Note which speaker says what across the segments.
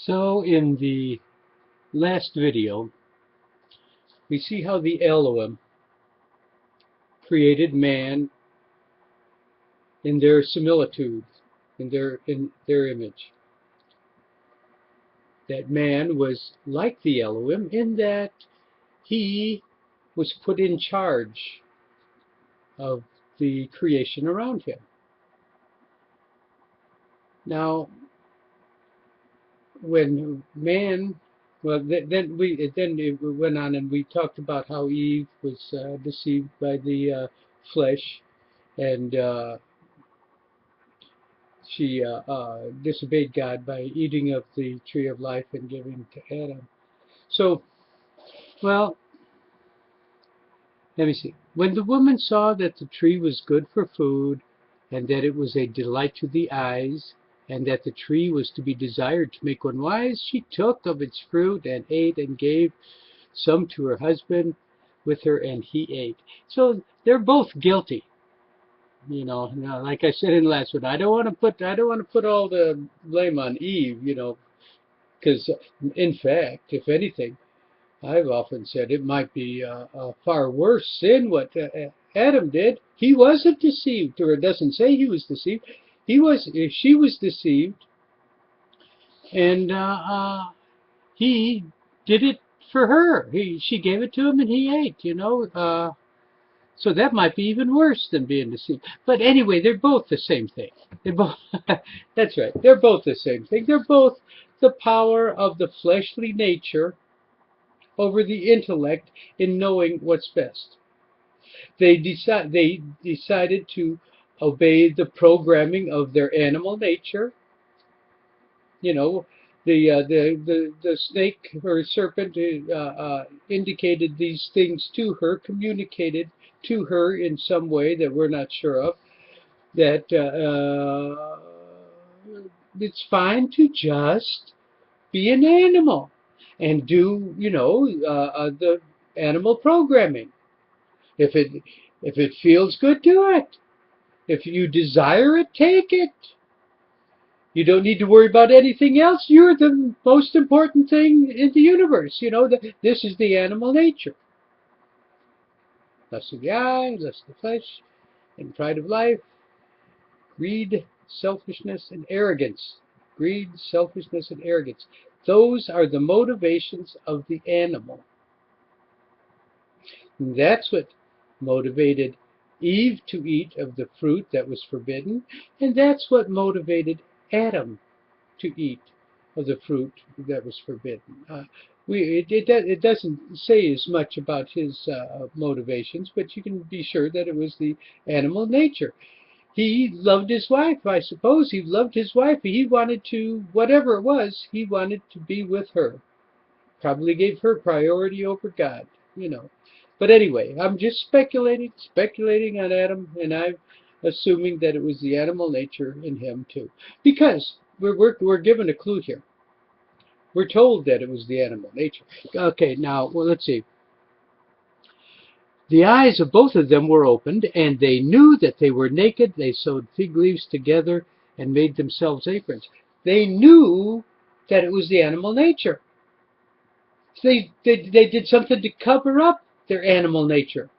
Speaker 1: So in the last video, we see how the Elohim created man in their similitude, in their image. That man was like the Elohim in that he was put in charge of the creation around him. Now, when man, well, then it went on and we talked about how Eve was deceived by the flesh, and she disobeyed God by eating of the tree of life and giving to Adam. So, well, let me see. When the woman saw that the tree was good for food, and that it was a delight to the eyes, and that the tree was to be desired to make one wise, she took of its fruit and ate, and gave some to her husband with her, and he ate. So they're both guilty. Like I said in the last one, I don't want to put all the blame on Eve, because in fact, if anything, I've often said it might be a far worse sin what Adam did. He wasn't deceived, or it doesn't say he was deceived. She was deceived, and he did it for her. She gave it to him, and he ate. So that might be even worse than being deceived. But anyway, they're both the same thing. They're both. That's right. They're both the same thing. They're both the power of the fleshly nature over the intellect in knowing what's best. They decided to obey the programming of their animal nature. You know, the snake or serpent indicated these things to her, communicated to her in some way that we're not sure of, that it's fine to just be an animal and do, the animal programming. If it feels good, do it. If you desire it, take it. You don't need to worry about anything else. You're the most important thing in the universe. This is the animal nature. Lust of the eye, lust of the flesh, and pride of life, greed, selfishness, and arrogance. Greed, selfishness, and arrogance. Those are the motivations of the animal. And that's what motivated Eve to eat of the fruit that was forbidden, and that's what motivated Adam to eat of the fruit that was forbidden. It doesn't say as much about his motivations, but you can be sure that it was the animal nature. He loved his wife, I suppose. He loved his wife. He wanted to, whatever it was, he wanted to be with her. Probably gave her priority over God, But anyway, I'm just speculating on Adam, and I'm assuming that it was the animal nature in him too. Because we're given a clue here. We're told that it was the animal nature. Okay, now, well, let's see. The eyes of both of them were opened, and they knew that they were naked. They sewed fig leaves together and made themselves aprons. They knew that it was the animal nature. They did something to cover up their animal nature.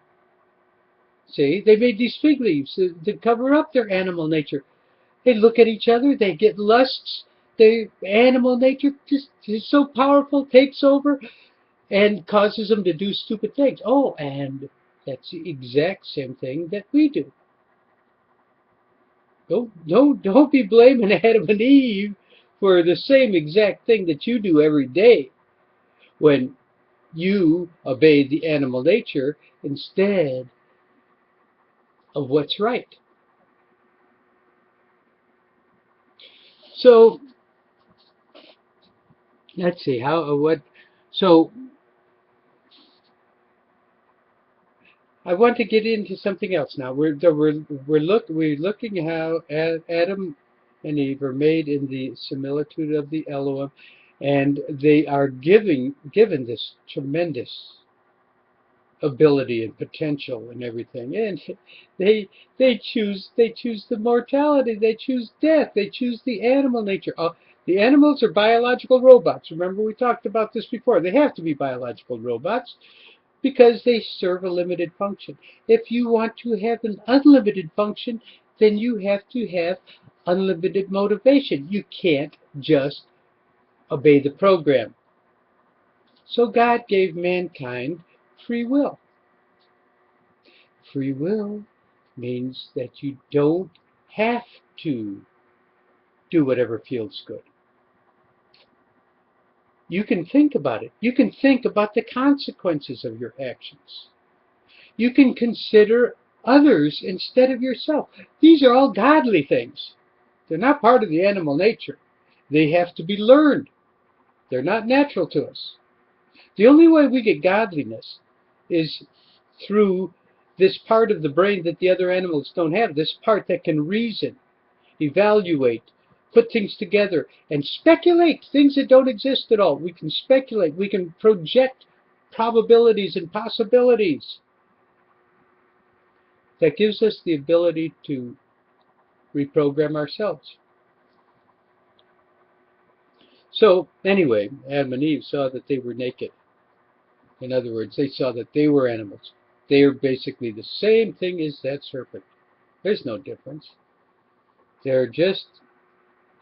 Speaker 1: See, they made these fig leaves to cover up their animal nature. They look at each other, they get lusts, their animal nature just is so powerful, takes over, and causes them to do stupid things. Oh, and that's the exact same thing that we do. Don't be blaming Adam and Eve for the same exact thing that you do every day when you obey the animal nature instead of what's right. So let's see so I want to get into something else now. We're looking how Adam and Eve are made in the similitude of the Elohim, and they are given this tremendous ability and potential and everything, and they choose the mortality, they choose death, they choose the animal nature. The animals are biological robots. Remember, we talked about this before. They have to be biological robots because they serve a limited function. If you want to have an unlimited function, then you have to have unlimited motivation. You can't just obey the program. So God gave mankind free will. Free will means that you don't have to do whatever feels good. You can think about it. You can think about the consequences of your actions. You can consider others instead of yourself. These are all godly things. They're not part of the animal nature. They have to be learned. They're not natural to us. The only way we get godliness is through this part of the brain that the other animals don't have, this part that can reason, evaluate, put things together, and speculate things that don't exist at all. We can speculate. We can project probabilities and possibilities. That gives us the ability to reprogram ourselves. So, anyway, Adam and Eve saw that they were naked. In other words, they saw that they were animals. They are basically the same thing as that serpent. There's no difference. They're just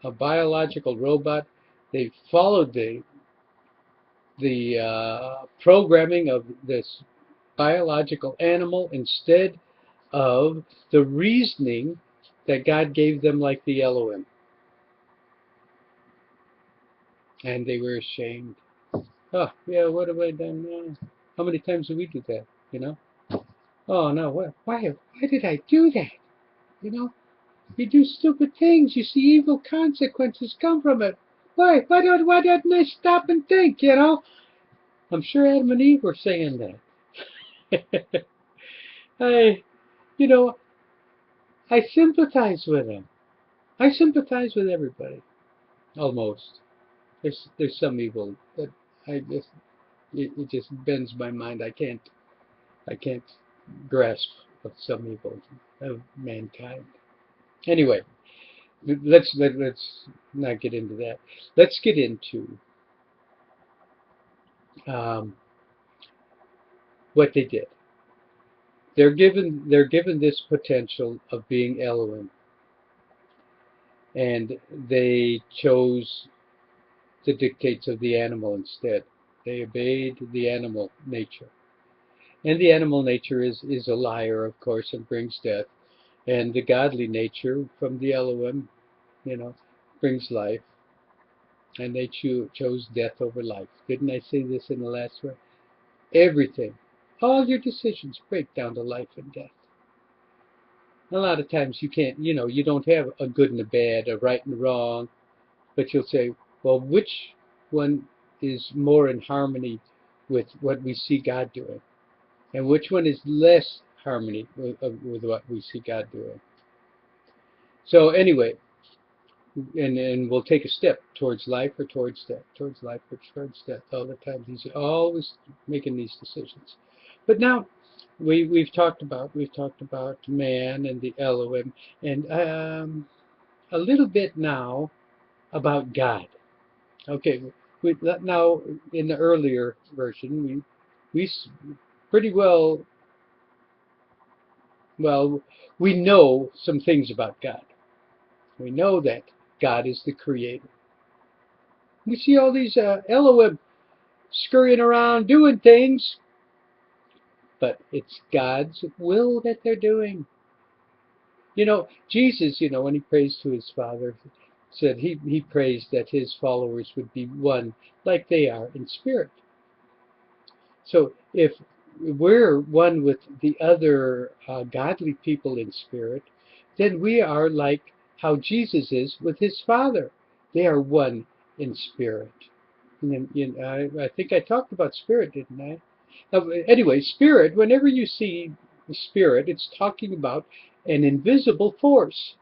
Speaker 1: a biological robot. They followed the programming of this biological animal instead of the reasoning that God gave them, like the Elohim. And they were ashamed. Oh, yeah, what have I done now? How many times do we do that, you know? Oh, no, why did I do that? You know, you do stupid things. You see evil consequences come from it. Why didn't I stop and think, you know? I'm sure Adam and Eve were saying that. You know, I sympathize with them. I sympathize with everybody, almost. There's some evil that it just bends my mind. I can't grasp of some evil of mankind. Anyway, let's not get into that. Let's get into what they did. They're given this potential of being Elohim, and they chose the dictates of the animal instead. They obeyed the animal nature. And the animal nature is a liar, of course, and brings death. And the godly nature from the Elohim, you know, brings life. And they chose death over life. Didn't I say this in the last one? Everything, all your decisions break down to life and death. A lot of times you can't, you know, you don't have a good and a bad, a right and a wrong, but you'll say, well, which one is more in harmony with what we see God doing? And which one is less harmony with what we see God doing? So anyway, and we'll take a step towards life or towards death, towards life or towards death all the time. He's always making these decisions. But now we've talked about man and the Elohim, and a little bit now about God. Okay, now in the earlier version we pretty well we know some things about God. We know that God is the creator. We see all these Elohim scurrying around doing things, but it's God's will that they're doing. You know, Jesus, you know, when he prays to his Father, said he prays that his followers would be one like they are in spirit. So if we're one with the other godly people in spirit, then we are like how Jesus is with his Father. They are one in spirit. And I think I talked about spirit, didn't I? Anyway, spirit, whenever you see spirit, it's talking about an invisible force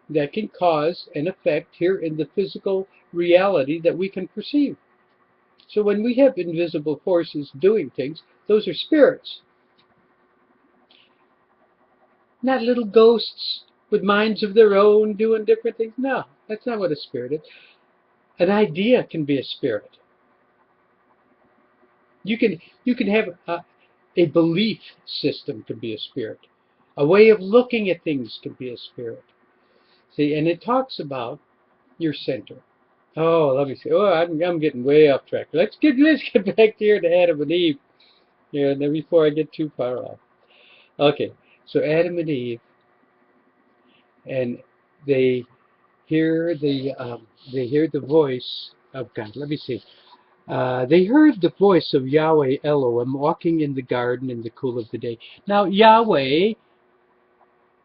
Speaker 1: that can cause an effect here in the physical reality that we can perceive. So when we have invisible forces doing things, those are spirits. Not little ghosts with minds of their own, doing different things. No, that's not what a spirit is. An idea can be a spirit. You can have a belief system can be a spirit. A way of looking at things can be a spirit. See, and it talks about your center. Oh, let me see. Oh, I'm getting way off track. Let's get back here to Adam and Eve. Yeah, and then before I get too far off. Okay, so Adam and Eve, and they hear the voice of God. Let me see. They heard the voice of Yahweh Elohim walking in the garden in the cool of the day. Now, Yahweh,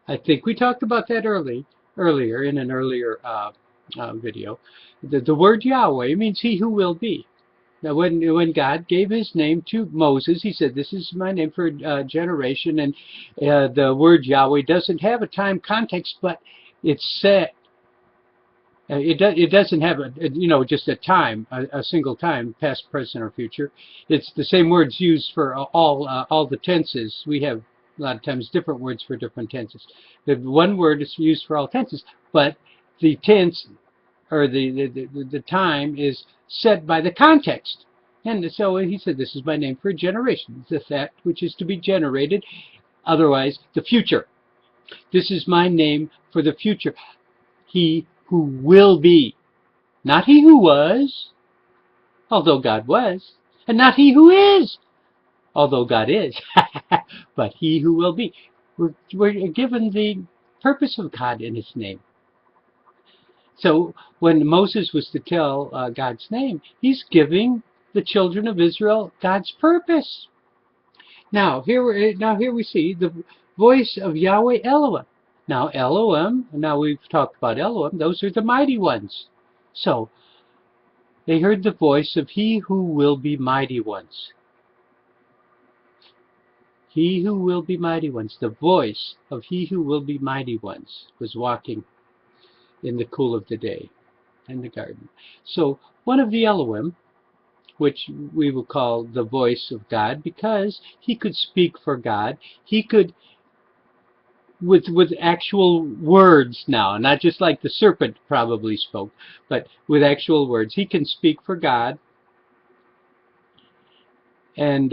Speaker 1: I think we talked about that earlier in an earlier video. The word Yahweh means He who will be. Now, when God gave His name to Moses, He said, "This is my name for generation," and the word Yahweh doesn't have a time context, but it's set. It doesn't have just a time, a single time, past, present, or future. It's the same words used for all the tenses. We have a lot of times different words for different tenses. The one word is used for all tenses, but the tense or the time is set by the context. And so he said, "This is my name for a generation, that which is to be generated, otherwise the future. This is my name for the future. He who will be, not he who was, although God was, and not he who is, although God is, but he who will be." We're given the purpose of God in His name. So when Moses was to tell God's name, he's giving the children of Israel God's purpose. Now here we see the voice of Yahweh Elohim. Now Elohim, now we've talked about Elohim, those are the mighty ones. So they heard the voice of He who will be mighty ones. He who will be mighty ones, the voice of He who will be mighty ones was walking in the cool of the day in the garden. So one of the Elohim, which we will call the voice of God, because he could speak for God, he could with actual words now, not just like the serpent probably spoke, but with actual words. He can speak for God, and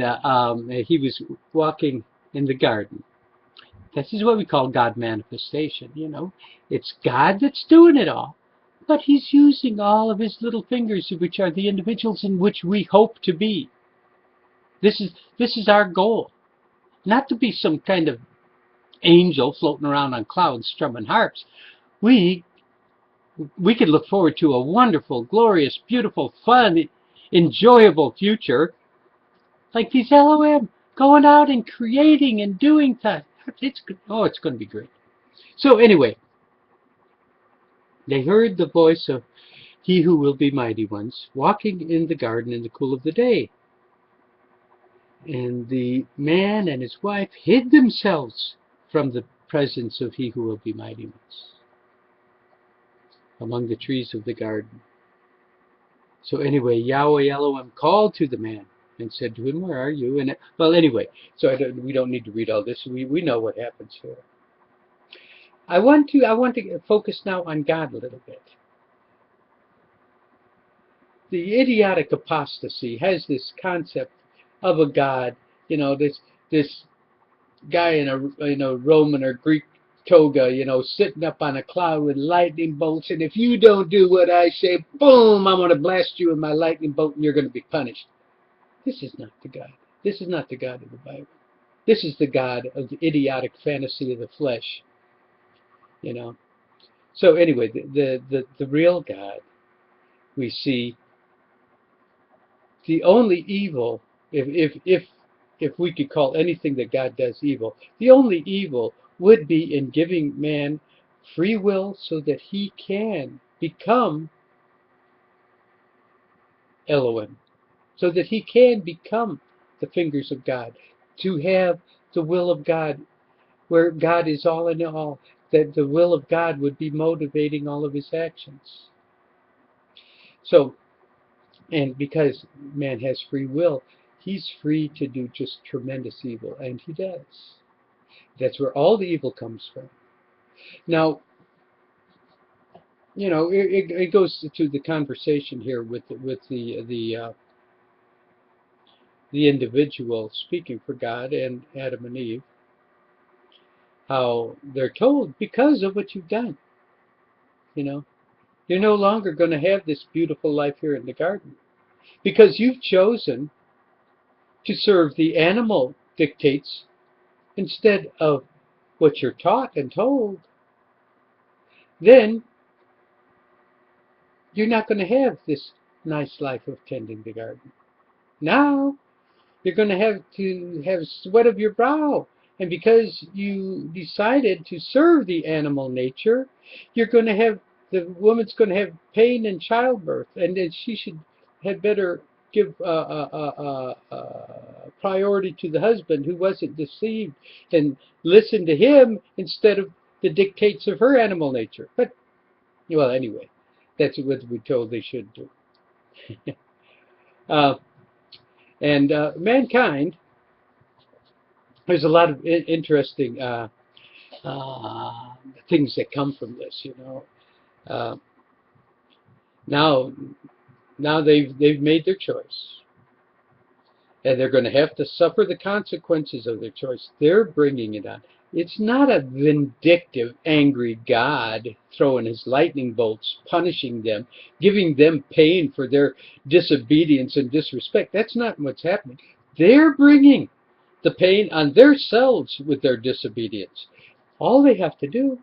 Speaker 1: he was walking in the garden. This is what we call God manifestation. It's God that's doing it all, but He's using all of His little fingers, which are the individuals in which we hope to be. This is our goal, not to be some kind of angel floating around on clouds strumming harps. We can look forward to a wonderful, glorious, beautiful, fun, enjoyable future, like these Elohim going out and creating and doing that. It's going to be great. So anyway, they heard the voice of He who will be mighty ones walking in the garden in the cool of the day. And the man and his wife hid themselves from the presence of He who will be mighty ones among the trees of the garden. So anyway, Yahweh Elohim called to the man and said to him, "Where are you?" And well, anyway, so we don't need to read all this. We know what happens here. I want to focus now on God a little bit. The idiotic apostasy has this concept of a God, this guy in a Roman or Greek toga, sitting up on a cloud with lightning bolts, and if you don't do what I say, boom, I'm going to blast you with my lightning bolt and you're going to be punished. This is not the God. This is not the God of the Bible. This is the God of the idiotic fantasy of the flesh. So anyway, the real God, we see the only evil, if we could call anything that God does evil, the only evil would be in giving man free will so that he can become Elohim, so that he can become the fingers of God, to have the will of God, where God is all in all, that the will of God would be motivating all of his actions. So, and because man has free will, he's free to do just tremendous evil, and he does. That's where all the evil comes from. Now, it goes to the conversation here with the individual speaking for God and Adam and Eve, how they're told because of what you've done, you know, you're no longer going to have this beautiful life here in the garden because you've chosen to serve the animal dictates instead of what you're taught and told. Then you're not going to have this nice life of tending the garden. Now you're going to have sweat of your brow. And because you decided to serve the animal nature, the woman's going to have pain in childbirth, and then she had better give priority to the husband who wasn't deceived and listen to him instead of the dictates of her animal nature. But, well, anyway, that's what we're told they should do. And mankind, there's a lot of interesting things that come from this, Now they've made their choice, and they're going to have to suffer the consequences of their choice. They're bringing it on. It's not a vindictive, angry God throwing his lightning bolts, punishing them, giving them pain for their disobedience and disrespect. That's not what's happening. They're bringing the pain on themselves with their disobedience. All they have to do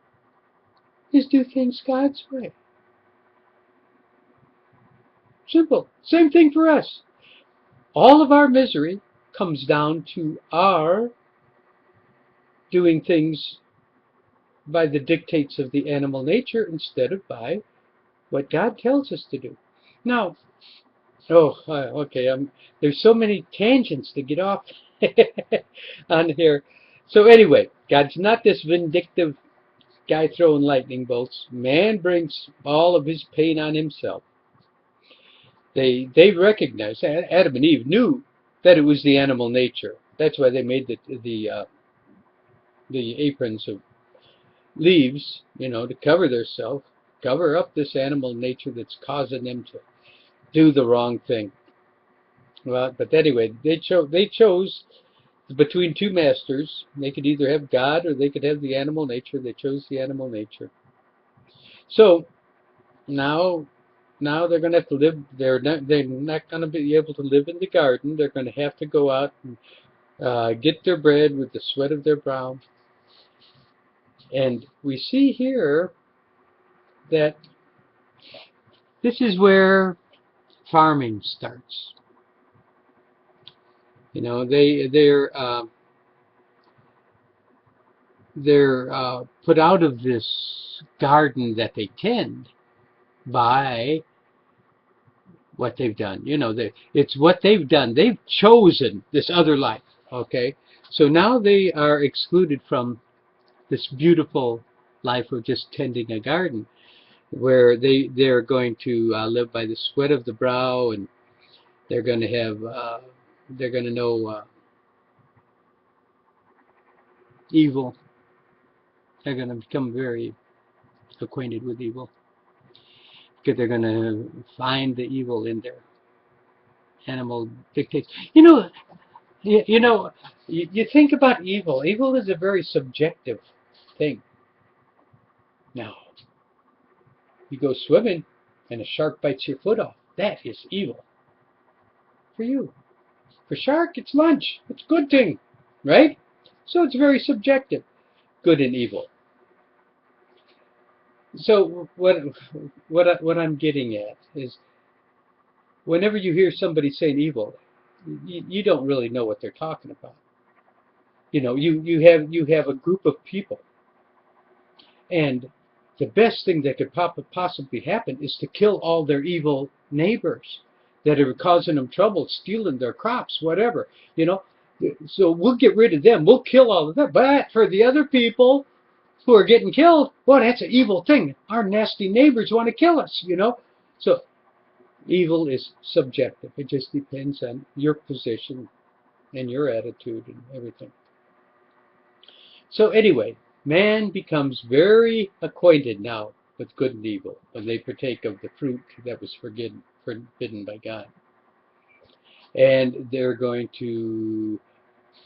Speaker 1: is do things God's way. Simple. Same thing for us. All of our misery comes down to our doing things by the dictates of the animal nature instead of by what God tells us to do. Now, okay, there's so many tangents to get off on here. So anyway, God's not this vindictive guy throwing lightning bolts. Man brings all of his pain on himself. They recognized, Adam and Eve knew that it was the animal nature. That's why they made the aprons of leaves, to cover themselves, cover up this animal nature that's causing them to do the wrong thing. Well, but anyway, they chose between two masters. They could either have God or they could have the animal nature. They chose the animal nature. So now they're going to have to live. They're not going to be able to live in the garden. They're going to have to go out and get their bread with the sweat of their brow. And we see here that this is where farming starts. They're put out of this garden that they tend by what they've done. It's what they've done. They've chosen this other life. Okay, so now they are excluded from this beautiful life of just tending a garden, where they're going to live by the sweat of the brow, and they're going to know evil. They're going to become very acquainted with evil, because they're going to find the evil in their animal dictates. You think about evil. Evil is a very subjective thing. Now, you go swimming and a shark bites your foot off. That is evil for you. For shark, it's lunch. It's a good thing, right? So it's very subjective, good and evil. So what I'm getting at is, whenever you hear somebody saying evil, you don't really know what they're talking about. You have a group of people, and the best thing that could possibly happen is to kill all their evil neighbors that are causing them trouble, stealing their crops, whatever. So we'll get rid of them. We'll kill all of them. But for the other people who are getting killed, well, that's an evil thing. Our nasty neighbors want to kill us. So evil is subjective. It just depends on your position and your attitude and everything. So anyway, Man becomes very acquainted now with good and evil when they partake of the fruit that was forbidden by God. And they're going to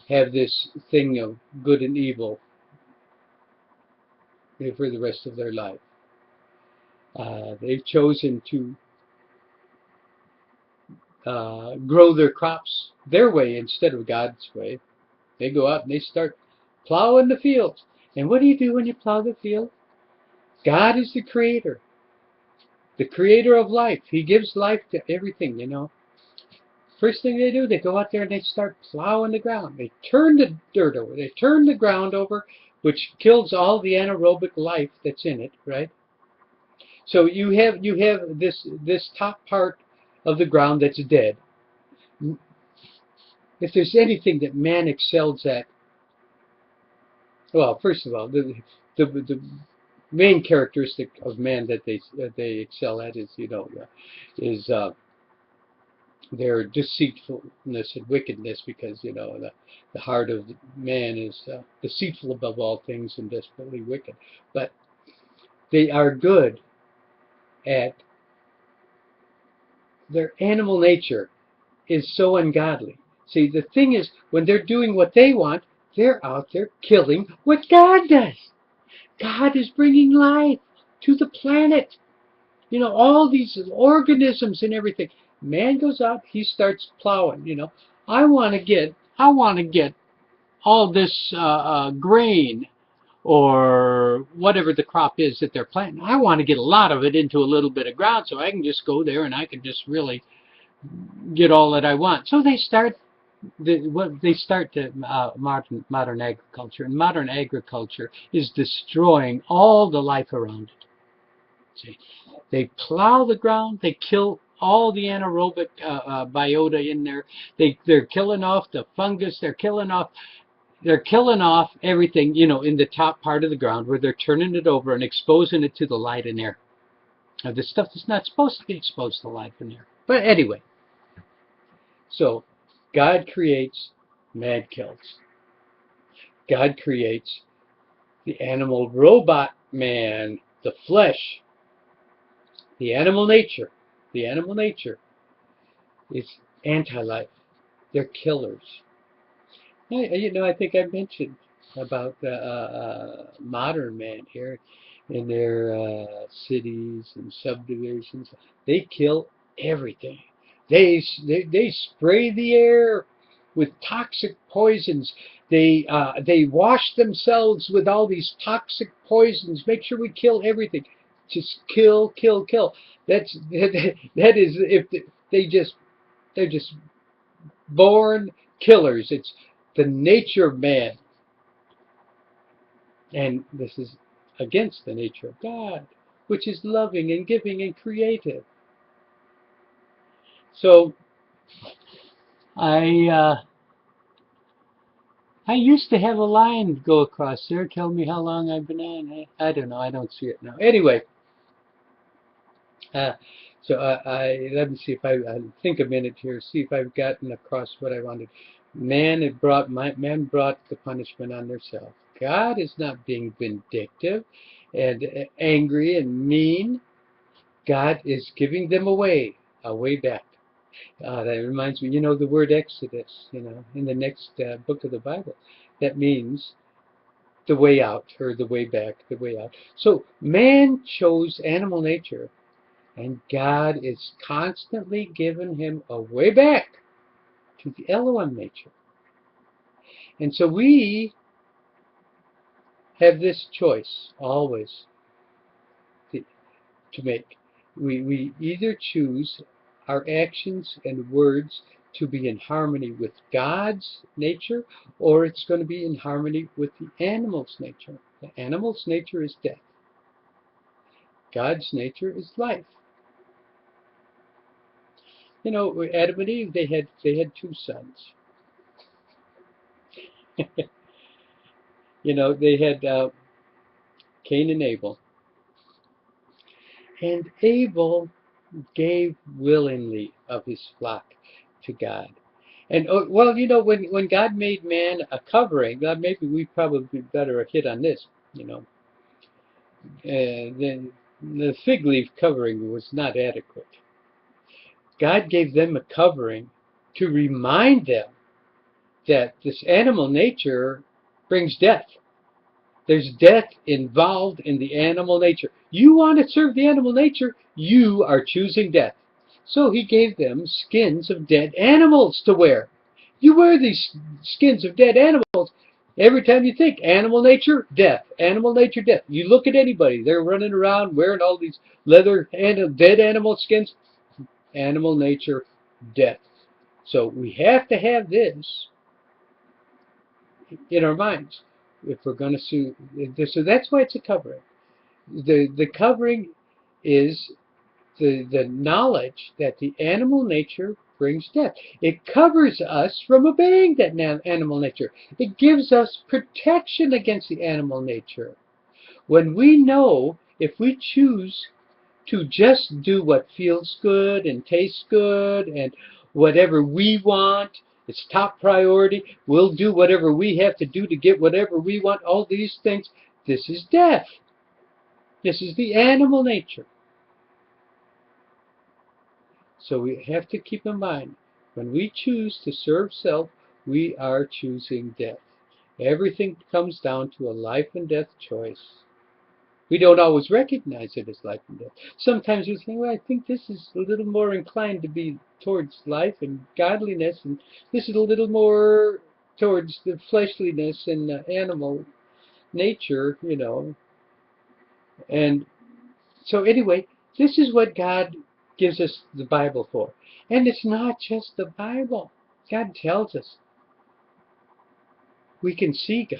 Speaker 1: have this thing of good and evil for the rest of their life. They've chosen to grow their crops their way instead of God's way. They go out and they start plowing the fields. And what do you do when you plow the field? God is the creator of life. He gives life to everything, you know. First thing they do, they go out there and they start plowing the ground. They turn the dirt over. They turn the ground over, which kills all the anaerobic life that's in it, right? So you have this top part of the ground that's dead. If there's anything that man excels at, well, first of all, the main characteristic of man that they excel at is, you know, is their deceitfulness and wickedness, because, you know, the heart of man is deceitful above all things and desperately wicked. But they are good at their animal nature is so ungodly. See, the thing is, when they're doing what they want, they're out there killing what God does. God is bringing life to the planet. You know, all these organisms and everything. Man goes out, he starts plowing. You know, I want to get all this grain or whatever the crop is that they're planting. I want to get a lot of it into a little bit of ground so I can just go there and I can just really get all that I want. So they start modern agriculture, and modern agriculture is destroying all the life around it. See, they plow the ground, they kill all the anaerobic biota in there. They're killing off the fungus. They're killing off everything, you know, in the top part of the ground, where they're turning it over and exposing it to the light and air. Now, the stuff that's not supposed to be exposed to light and air. But anyway, so God creates, man kills. God creates the animal robot man, the flesh, the animal nature. The animal nature is anti-life. They're killers. You know, I think I mentioned about the modern man here in their cities and subdivisions. They kill everything. They spray the air with toxic poisons. They wash themselves with all these toxic poisons. Make sure we kill everything. Just kill, kill, kill. That is, if they're just born killers. It's the nature of man. And this is against the nature of God, which is loving and giving and creative. So I used to have a line go across there. Tell me how long I've been on. I don't know. I don't see it now. Anyway, so let me see if I think a minute here. See if I've gotten across what I wanted. Man brought the punishment on themselves. God is not being vindictive and angry and mean. God is giving them a way back. That reminds me, you know, the word Exodus, you know, in the next book of the Bible. That means the way out, or the way back, the way out. So man chose animal nature, and God is constantly giving him a way back to the Elohim nature. And so we have this choice always to make. We either choose our actions and words to be in harmony with God's nature, or it's going to be in harmony with the animal's nature. The animal's nature is death. God's nature is life. You know, Adam and Eve, they had 2 sons. You know, they had Cain and Abel. And Abel gave willingly of his flock to God. And, well, you know, when God made man a covering, maybe we probably better hit on this. you know. The fig leaf covering was not adequate. God gave them a covering to remind them that this animal nature brings death. There's death involved in the animal nature. You want to serve the animal nature, you are choosing death. So he gave them skins of dead animals to wear. You wear these skins of dead animals. Every time you think animal nature, death. Animal nature, death. You look at anybody, they're running around wearing all these leather and dead animal skins. Animal nature, death. So we have to have this in our minds if we're going to sue. So that's why it's a covering. The covering is the knowledge that the animal nature brings death. It covers us from obeying that animal nature. It gives us protection against the animal nature. When we know, if we choose to just do what feels good and tastes good and whatever we want, it's top priority, we'll do whatever we have to do to get whatever we want, all these things, this is death. This is the animal nature. So we have to keep in mind, when we choose to serve self, we are choosing death. Everything comes down to a life and death choice. We don't always recognize it as life and death. Sometimes we think, well, I think this is a little more inclined to be towards life and godliness, and this is a little more towards the fleshliness and animal nature, you know. And so anyway, this is what God gives us the Bible for. And it's not just the Bible. God tells us we can see God.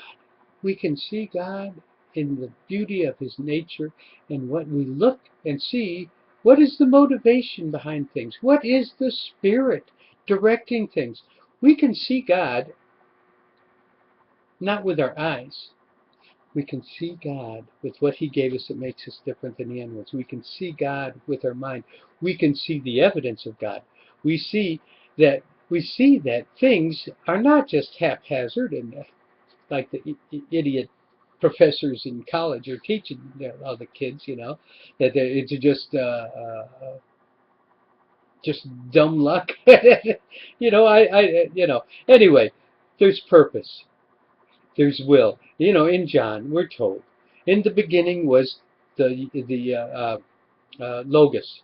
Speaker 1: We can see God in the beauty of his nature, and what we look and see, what is the motivation behind things? What is the Spirit directing things? We can see God not with our eyes. We can see God with what he gave us that makes us different than the animals. We can see God with our mind. We can see the evidence of God. We see that things are not just haphazard and like the idiot professors in college are teaching all the kids, you know, that it's just dumb luck. You know, Anyway, there's purpose. There's will. You know, in John, we're told, in the beginning was the Logos.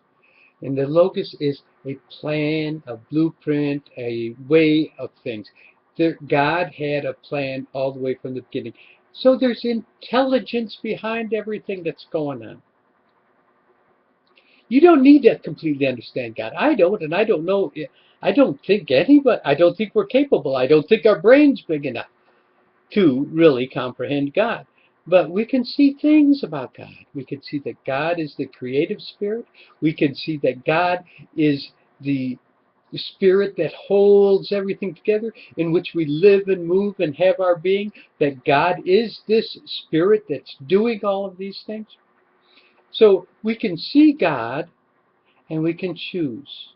Speaker 1: And the Logos is a plan, a blueprint, a way of things. God had a plan all the way from the beginning. So there's intelligence behind everything that's going on. You don't need to completely understand God. I don't, and I don't know. I don't think anybody, I don't think we're capable. I don't think our brain's big enough to really comprehend God. But we can see things about God. We can see that God is the creative spirit. We can see that God is the spirit that holds everything together, in which we live and move and have our being, that God is this spirit that's doing all of these things. So we can see God and we can choose.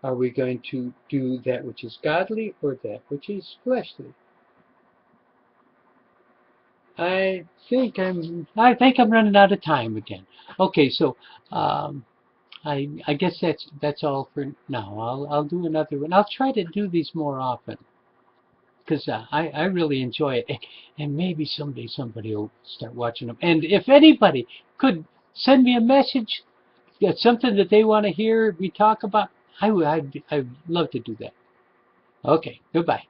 Speaker 1: Are we going to do that which is godly or that which is fleshly? I think I'm running out of time again. Okay, so I guess that's all for now. I'll do another one. I'll try to do these more often because I really enjoy it, and maybe someday somebody will start watching them. And if anybody could send me a message, that's something that they want to hear me talk about, I'd love to do that. Okay, goodbye.